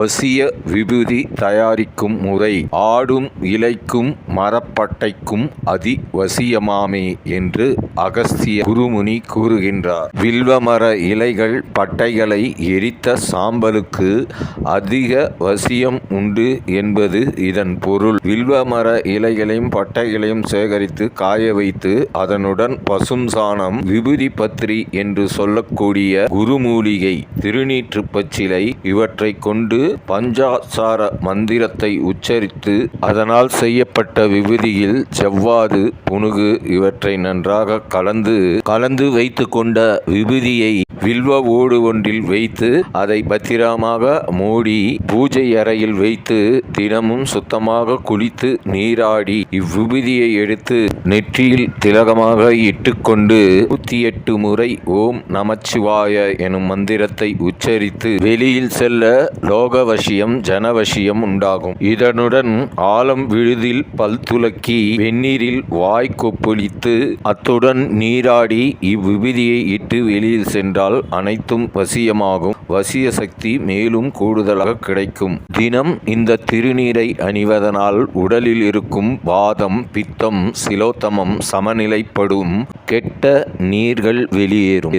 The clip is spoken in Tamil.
வசிய விபூதி தயாரிக்கும் முறை ஆடும் இலைக்கும் மரப்பட்டைக்கும் அதி வசியமாமே என்று அகஸ்திய குருமுனி கூறுகின்றார். வில்வமர இலைகள் பட்டைகளை எரித்த சாம்பலுக்கு அதிக வசியம் உண்டு என்பது இதன் பொருள். வில்வமர இலைகளையும் பட்டைகளையும் சேகரித்து காய வைத்து அதனுடன் பசும் சாணம், விபூதி பத்திரி என்று சொல்லக்கூடிய குருமூலிகை, திருநீற்று பச்சிலை இவற்றை கொண்டு பஞ்சாட்சார மந்திரத்தை உச்சரித்து அதனால் செய்யப்பட்ட விபூதியில் செவ்வாது, புனுகு இவற்றை நன்றாக கலந்து வைத்து கொண்ட விபூதியை வில்வ ஓடு ஒன்றில் வைத்து அதை பத்திரமாக மூடி பூஜை அறையில் வைத்து தினமும் சுத்தமாக குளித்து நீராடி இவ்விபூதியை எடுத்து நெற்றியில் திலகமாக இட்டுக்கொண்டு 108 முறை ஓம் நமச்சிவாய எனும் மந்திரத்தை உச்சரித்து வெளியில் செல்ல லோகவசியம், ஜனவசியம் உண்டாகும். இதனுடன் ஆலம் விழுதில் பல் துலக்கி வெந்நீரில் வாய் கொப்பளித்து அத்துடன் நீராடி இவ்விபூதியை இட்டு வெளியில் சென்றால் அனைத்தும் வசியமாகும். வசிய சக்தி மேலும் கூடுதலாக கிடைக்கும். தினம் இந்த திருநீரை அணிவதனால் உடலில் இருக்கும் வாதம், பித்தம், சிலோத்தமம் சமநிலைப்படும். கெட்ட நீர்கள் வெளியேறும்.